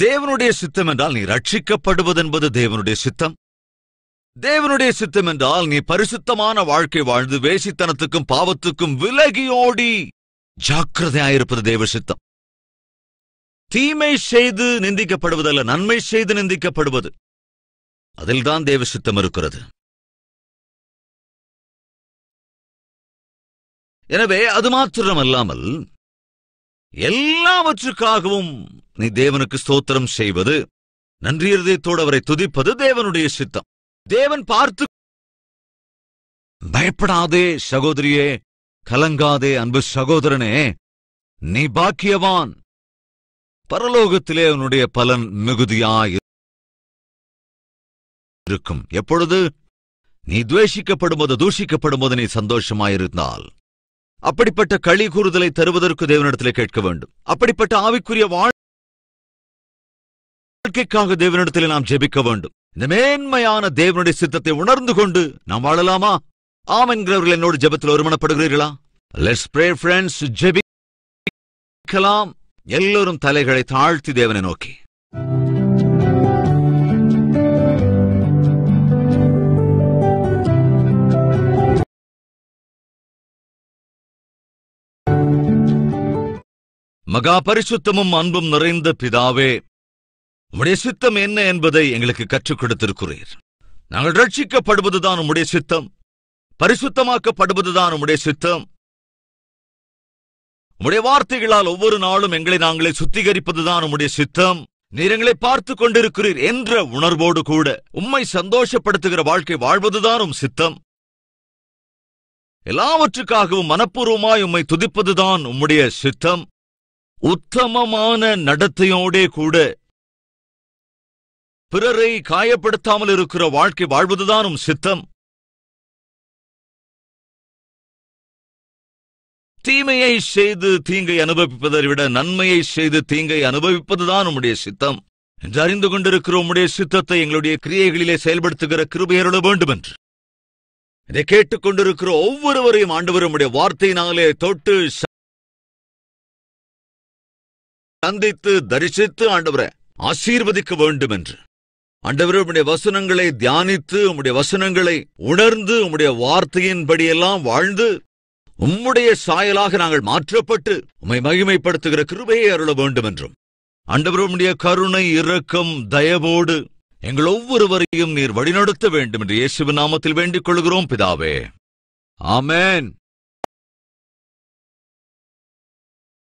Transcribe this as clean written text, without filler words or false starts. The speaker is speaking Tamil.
தேவனுடைய சித்தம் என்றால் நீ ரட்சிக்கப்படுவது என்பது தேவனுடைய சித்தம். தேவனுடைய சித்தம் என்றால் நீ பரிசுத்தமான வாழ்க்கை வாழ்ந்து வேசித்தனத்துக்கும் பாவத்துக்கும் விலகியோடி ஜாக்கிரதையாயிருப்பது தேவ சித்தம். தீமை செய்து நிந்திக்கப்படுவதல்ல, நன்மை செய்து நிந்திக்கப்படுவது, அதில்தான் தேவ சித்தம் இருக்கிறது. எனவே அது மாத்திரமல்லாமல் எல்லாவற்றுக்காகவும் நீ தேவனுக்கு ஸ்தோத்திரம் செய்வது, நன்றி இருதயத்தோடு அவரை துதிப்பது தேவனுடைய சித்தம். தேவன் பார்த்து பயப்படாதே சகோதரியே, கலங்காதே அன்பு சகோதரனே, நீ பாக்கியவான், பரலோகத்திலே உன்னுடைய பலன் மிகுதியாயிருக்கும். எப்பொழுது நீ துவேஷிக்கப்படும்போது, தூஷிக்கப்படும்போது நீ சந்தோஷமாயிருந்தால், அப்படிப்பட்ட களி கூறுதலை தருவதற்கு தேவனிடத்திலே கேட்க வேண்டும். அப்படிப்பட்ட ஆவிக்குரிய வாழ்க்கைக்காக தேவனிடத்திலே நாம் ஜெபிக்க வேண்டும். இந்த மேன்மையான தேவனுடைய சித்தத்தை உணர்ந்து கொண்டு நாம் வாழலாமா? ஆம் என்கிறவர்கள் என்னோடு ஜெபத்தில் ஒருமனப்படுகிறீர்களா? Let's pray friends. ஜெபிக்கலாம். எல்லோரும் தலைகளை தாழ்த்தி தேவனை நோக்கி மகா பரிசுத்தமும் அன்பும் நிறைந்த பிதாவே, உம்முடைய சித்தம் என்ன என்பதை எங்களுக்கு கற்றுக் கொடுத்திருக்கிறீர். நாங்கள் ரட்சிக்கப்படுவதுதான் உம்முடைய சித்தம், பரிசுத்தமாக்கப்படுவதுதான் உம்முடைய சித்தம். உம்முடைய வார்த்தைகளால் ஒவ்வொரு நாளும் எங்களை நாங்களே சுத்திகரிப்பதுதான் உம்முடைய சித்தம். நீர் எங்களை பார்த்துக் கொண்டிருக்கிறீர் என்ற உணர்வோடு கூட உம்மை சந்தோஷப்படுத்துகிற வாழ்க்கை வாழ்வதுதான் உம் சித்தம். எல்லாவற்றுக்காகவும் மனப்பூர்வமாய் உம்மை துதிப்பதுதான் உம்முடைய சித்தம். உத்தமமான நடத்தையோடே கூட பிறரை காயப்படுத்தாமல் இருக்கிற வாழ்க்கை வாழ்வதுதான் உம் சித்தம். தீமையை செய்து தீங்கை அனுபவிப்பதை விட நன்மையை செய்து தீங்கை அனுபவிப்பதுதான் உம்முடைய சித்தம் என்று அறிந்து கொண்டிருக்கிற உம்முடைய சித்தத்தை எங்களுடைய கிரியைகளிலே செயல்படுத்துகிற கிருபை அருள வேண்டும் என்று இதை கேட்டுக்கொண்டிருக்கிற ஒவ்வொருவரையும் ஆண்டவர் உம்முடைய வார்த்தையினாலே தொட்டு சந்தித்து தரிசித்து ஆண்டவரை ஆசீர்வதிக்க வேண்டும் என்று ஆண்டவரே, உம்முடைய வசனங்களை தியானித்து உம்முடைய வசனங்களை உணர்ந்து உம்முடைய வார்த்தையின்படியெல்லாம் வாழ்ந்து உம்முடைய சாயலாக நாங்கள் மாற்றப்பட்டு உம்மை மகிமைப்படுத்துகிற கிருபையை அருள வேண்டும் என்றும் ஆண்டவரே, உம்முடைய கருணை, இரக்கம், தயவோடு எங்கள் ஒவ்வொருவரையும் நீர் வழிநடத்த வேண்டும் என்று இயேசுவின் நாமத்தில் வேண்டிக் கொள்கிறோம் பிதாவே. ஆமென்.